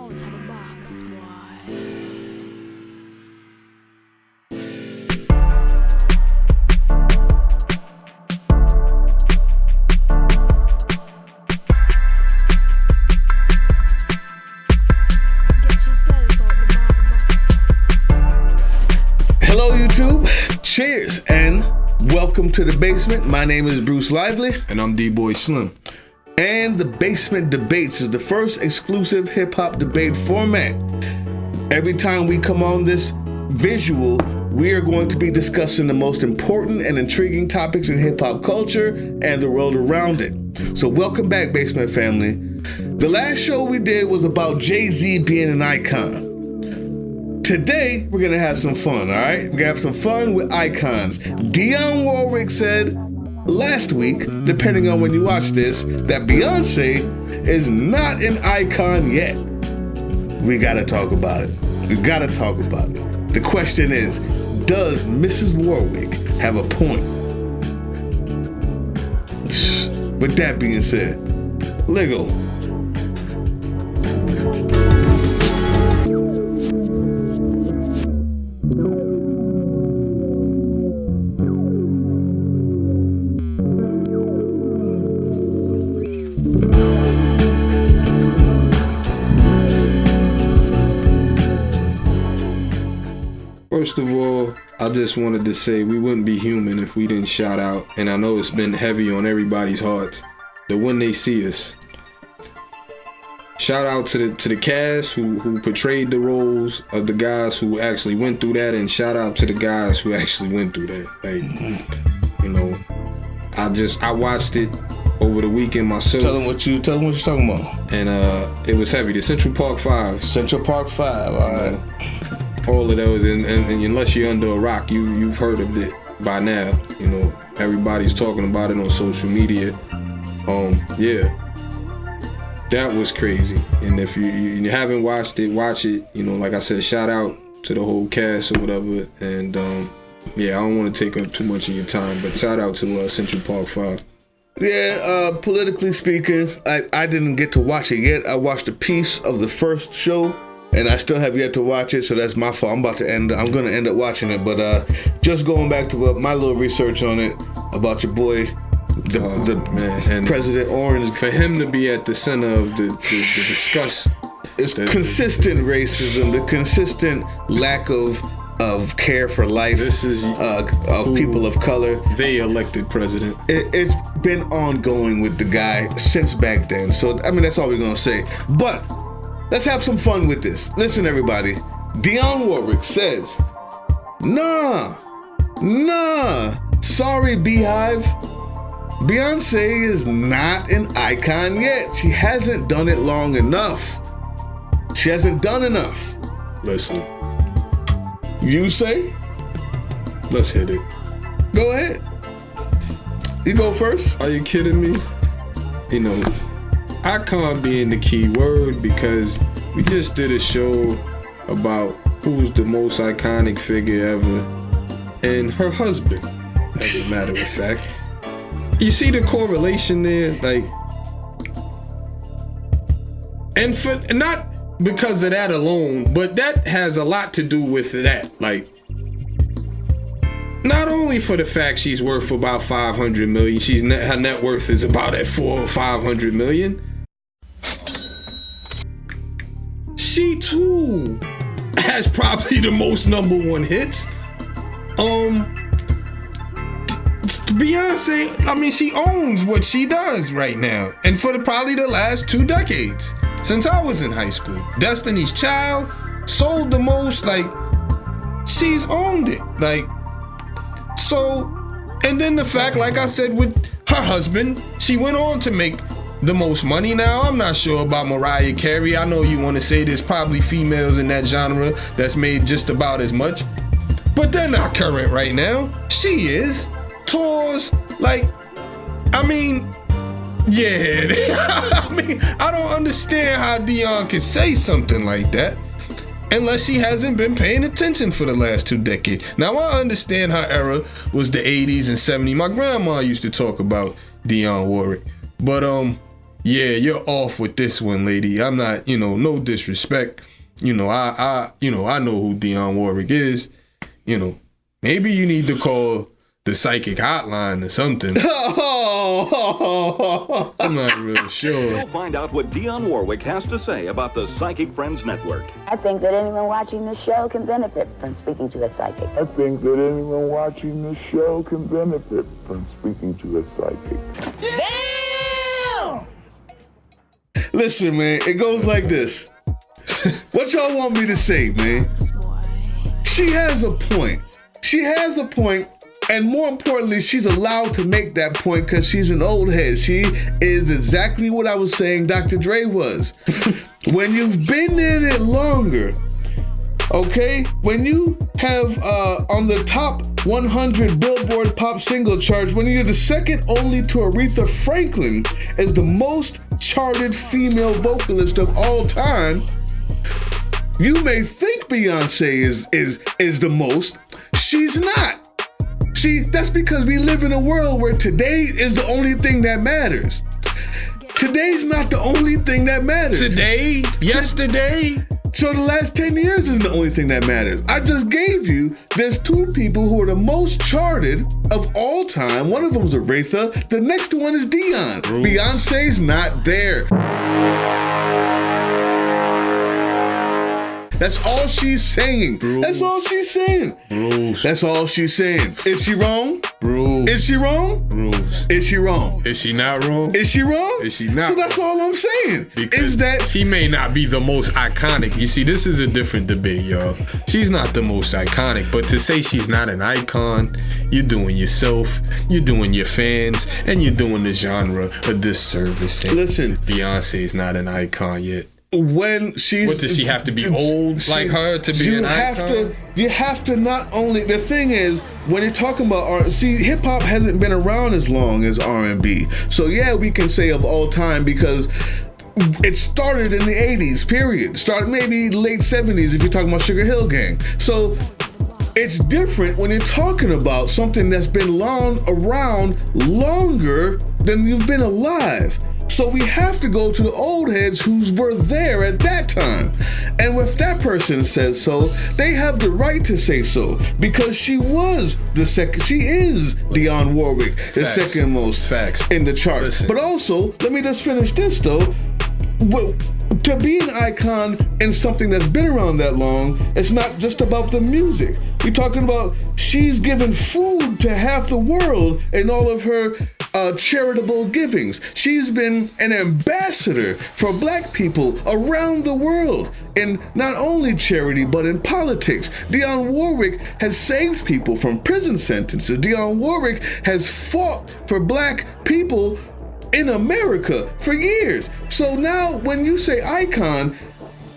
out of the box, boy. Hello YouTube, cheers and welcome to the basement. My name is Bruce Lively. And I'm D-Boy Slim. And the Basement Debates is the first exclusive hip-hop debate format. Every time we come on this visual, we are going to be discussing the most important and intriguing topics in hip-hop culture and the world around it. So welcome back, Basement family. The last show we did was about Jay-Z being an icon. Today, we're gonna have some fun, all right? We're gonna have some fun with icons. Dionne Warwick said last week, depending on when you watch this, that Beyonce is not an icon yet. We gotta talk about it. We gotta talk about it. The question is, does Mrs. Warwick have a point? With that being said, Lego. First of all, I just wanted to say we wouldn't be human if we didn't shout out, and I know it's been heavy on everybody's hearts, that when they see us. Shout out to the cast who portrayed the roles of the guys who actually went through that, and shout out to the guys who actually went through that. Like, you know, I watched it over the weekend myself. Tell them what you're talking about. And it was heavy. The Central Park 5. Central Park 5, all right. All of those, and unless you're under a rock, you've heard of it by now. You know, everybody's talking about it on social media. Yeah, that was crazy. And if you haven't watched it, watch it. You know, like I said, shout out to the whole cast or whatever. And yeah, I don't want to take up too much of your time, but shout out to Central Park 5. Yeah, politically speaking, I didn't get to watch it yet. I watched a piece of the first show, and I still have yet to watch it, so that's my fault. I'm going to end up watching it, but just going back to my little research on it about your boy, the President Orange. For him to be at the center of the discuss. It's consistent racism, the consistent lack of care for life. This is of people of color. They elected president. It's been ongoing with the guy since back then. So, I mean, that's all we're going to say. But let's have some fun with this. Listen, everybody. Dionne Warwick says, Nah. Sorry, BeyHive. Beyonce is not an icon yet. She hasn't done it long enough. She hasn't done enough. Listen. You say? Let's hit it. Go ahead. You go first. Are you kidding me? You know, icon being the key word, because we just did a show about who's the most iconic figure ever, and her husband, as a matter of fact. You see the correlation there, like, and for not because of that alone, but that has a lot to do with that. Like, not only for the fact she's worth about 500 million, her net worth is about at 400 or 500 million. She too has probably the most #1 hits. Beyonce, I mean, she owns what she does right now, and for probably the last 2 decades since I was in high school. Destiny's Child sold the most. Like, she's owned it. Like, so, and then the fact, like I said, with her husband, she went on to make the most money. Now, I'm not sure about Mariah Carey. I know you want to say there's probably females in that genre that's made just about as much, but they're not current right now. She is. Tours, like, I mean, yeah. I mean, I don't understand how Dionne can say something like that unless she hasn't been paying attention for the last 2 decades. Now, I understand her era was the 80s and 70s. My grandma used to talk about Dionne Warwick. But yeah, you're off with this one, lady. I'm not, no disrespect. I know who Dionne Warwick is. Maybe you need to call the psychic hotline or something. I'm not real sure. We'll find out what Dionne Warwick has to say about the Psychic Friends Network. I think that anyone watching this show can benefit from speaking to a psychic. I think that anyone watching this show can benefit from speaking to a psychic. Damn! Listen, man, it goes like this. What y'all want me to say, man? She has a point. She has a point, and more importantly, she's allowed to make that point because she's an old head. She is exactly what I was saying Dr. Dre was. When you've been in it longer, okay? When you have on the top 100 Billboard pop single charts, when you're the second only to Aretha Franklin as the most charted female vocalist of all time, you may think Beyonce is the most. She's not. That's because we live in a world where today is the only thing that matters. Today's not the only thing that matters. Today? Yesterday? So the last 10 years isn't the only thing that matters. I just gave you, there's two people who are the most charted of all time. One of them is Aretha. The next one is Dionne. Bruce. Beyonce's not there. That's all she's saying. Bruce. That's all she's saying. Bruce. That's all she's saying. Is she wrong? Bruce. Is she wrong? Bruce. Is she wrong? Is she not wrong? Is she wrong? Is she not? So that's all I'm saying. Because is that she may not be the most iconic. You see, this is a different debate, y'all. She's not the most iconic, but to say she's not an icon, you're doing yourself, you're doing your fans, and you're doing the genre a disservice. Listen, Beyonce is not an icon yet. When she's, what does she have to be old like her to be an icon? You have to not only, the thing is, when you're talking about hip hop hasn't been around as long as R&B. So yeah, we can say of all time because it started in the 80s, period. Started maybe late 70s if you're talking about Sugar Hill Gang. So it's different when you're talking about something that's been around longer than you've been alive. So we have to go to the old heads who were there at that time. And if that person says so, they have the right to say so because she is Dionne Warwick, the second most in the charts. Listen. But also, let me just finish this though. To be an icon in something that's been around that long, it's not just about the music. We're talking about she's given food to half the world in all of her charitable givings. She's been an ambassador for black people around the world in not only charity, but in politics. Dionne Warwick has saved people from prison sentences. Dionne Warwick has fought for black people in America for years. So now when you say icon,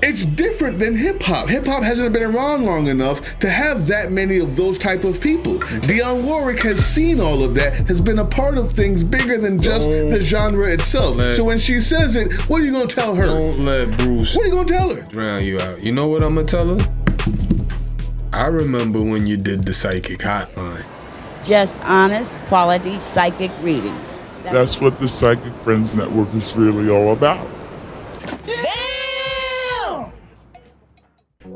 it's different than hip hop. Hip hop hasn't been around long enough to have that many of those type of people. Dionne Warwick has seen all of that, has been a part of things bigger than just the genre itself. So when she says it, what are you gonna tell her? Don't let Bruce. What are you gonna tell her? Drown you out. You know what I'm gonna tell her? I remember when you did the psychic hotline. Just honest, quality psychic readings. That's what the Psychic Friends Network is really all about.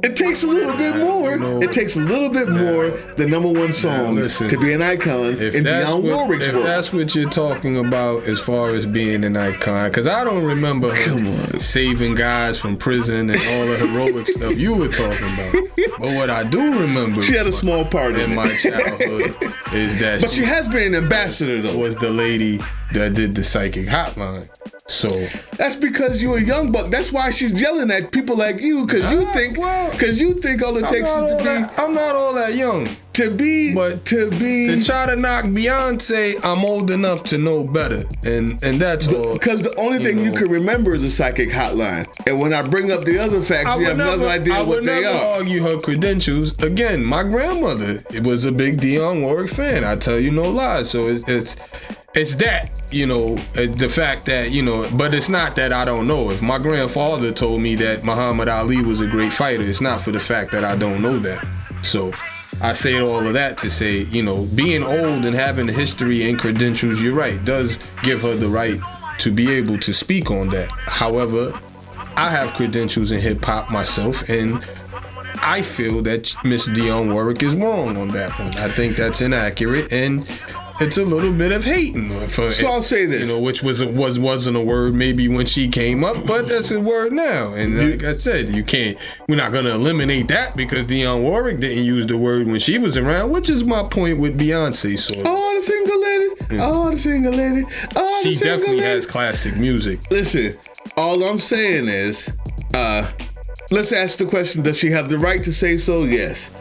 It takes a little bit more. It takes a little bit more than number one songs to be an icon in Dionne Warwick's world. If that's what you're talking about as far as being an icon, because I don't remember her saving guys from prison and all the heroic stuff you were talking about. But what I do remember, she had a small part in my childhood is that she has been an ambassador though. Was the lady that did the psychic hotline. So that's because you're a young buck. That's why she's yelling at people like you, because you think all it takes is to be. I'm not all that young. To try to knock Beyonce, I'm old enough to know better, and that's all. Because the only thing you can remember is a psychic hotline, and when I bring up the other facts, you have no idea what they are. I would never argue her credentials. Again, my grandmother was a big Dionne Warwick fan. I tell you no lies. So it's that, the fact that, but it's not that I don't know. If my grandfather told me that Muhammad Ali was a great fighter, it's not for the fact that I don't know that. So I say all of that to say, being old and having the history and credentials, you're right, does give her the right to be able to speak on that. However, I have credentials in hip hop myself, and I feel that Miss Dionne Warwick is wrong on that one. I think that's inaccurate, and it's a little bit of hating. So I'll say this, which wasn't a word maybe when she came up, but that's a word now. And like I said, we're not gonna eliminate that because Dionne Warwick didn't use the word when she was around, which is my point with Beyonce. Sort of. Oh, the single lady. Oh, the single lady. Oh, she definitely has classic music. Listen, all I'm saying is, let's ask the question: does she have the right to say so? Yes.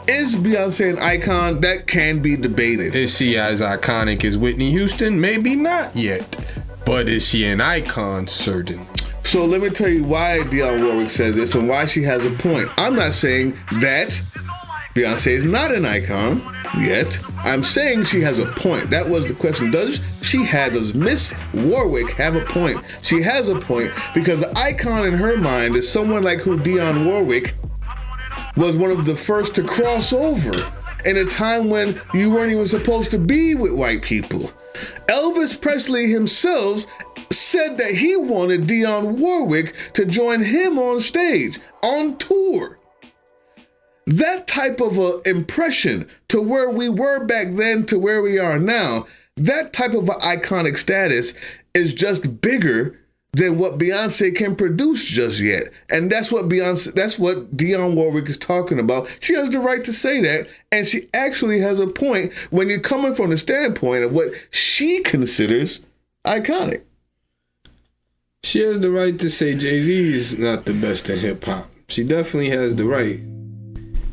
Is Beyonce an icon? That can be debated. Is she as iconic as Whitney Houston? Maybe not yet. But is she an icon? Certain. So let me tell you why Dionne Warwick says this and why she has a point. I'm not saying that Beyonce is not an icon yet. I'm saying she has a point. That was the question. Does Miss Warwick have a point? She has a point because the icon in her mind is someone like who Dionne Warwick was one of the first to cross over in a time when you weren't even supposed to be with white people. Elvis Presley himself said that he wanted Dionne Warwick to join him on stage, on tour. That type of a impression to where we were back then to where we are now, that type of an iconic status is just bigger than what Beyonce can produce just yet. And that's what Dionne Warwick is talking about. She has the right to say that, and she actually has a point when you're coming from the standpoint of what she considers iconic. She has the right to say Jay-Z is not the best in hip-hop. She definitely has the right.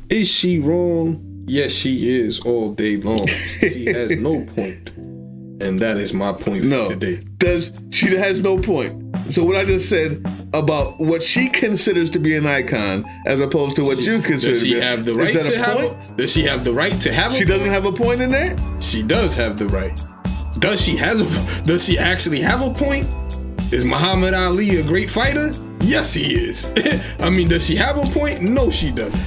Is she wrong? Yes, she is all day long. She has no point. And that is my point for today. She has no point. So what I just said about what she considers to be an icon as opposed to what you consider to be, does she have the right to have a point? She doesn't have a point in that? She does have the right. Does she actually have a point? Is Muhammad Ali a great fighter? Yes, he is. I mean, does she have a point? No, she doesn't.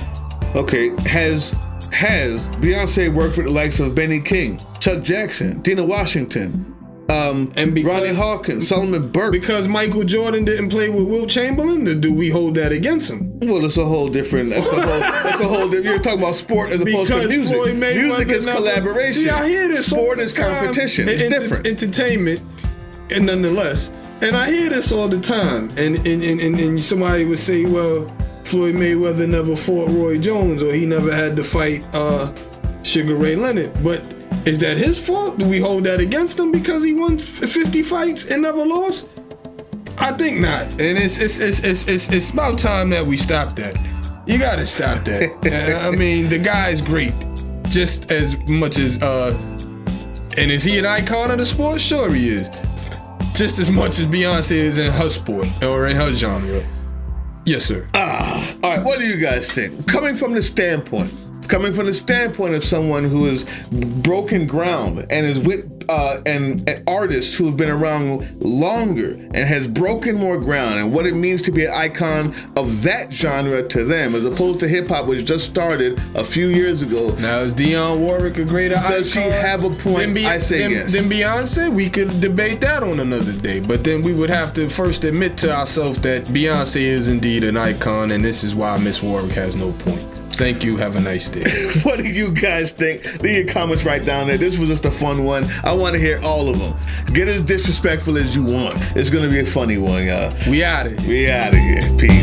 Okay, has Beyonce worked with the likes of Benny King, Chuck Jackson, Dina Washington, Ronnie Hawkins, Solomon Burke? Because Michael Jordan didn't play with Wilt Chamberlain, then do we hold that against him? Well, it's a whole different. That's a whole different. You're talking about sport as opposed to music. Music is collaboration. See, I hear this. Sport is competition. It's different. Entertainment, and nonetheless, and I hear this all the time. And somebody would say, well, Floyd Mayweather never fought Roy Jones, or he never had to fight Sugar Ray Leonard. But is that his fault? Do we hold that against him because he won 50 fights and never lost? I think not. And it's about time that we stop that. You gotta stop that. I mean, the guy's great, just as much as and is he an icon of the sport? Sure he is. Just as much as Beyonce is in her sport or in her genre. Yes, sir. All right, what do you guys think? Coming from the standpoint of someone who has broken ground and is with and artists who have been around longer and has broken more ground, and what it means to be an icon of that genre to them, as opposed to hip hop, which just started a few years ago. Now, is Dionne Warwick a greater icon? Does she have a point? I say yes. Then Beyonce, we could debate that on another day. But then we would have to first admit to ourselves that Beyonce is indeed an icon, and this is why Miss Warwick has no point. Thank you. Have a nice day. What do you guys think? Leave your comments right down there. This was just a fun one. I want to hear all of them. Get as disrespectful as you want. It's going to be a funny one, y'all. We out of here. We out of here. Peace.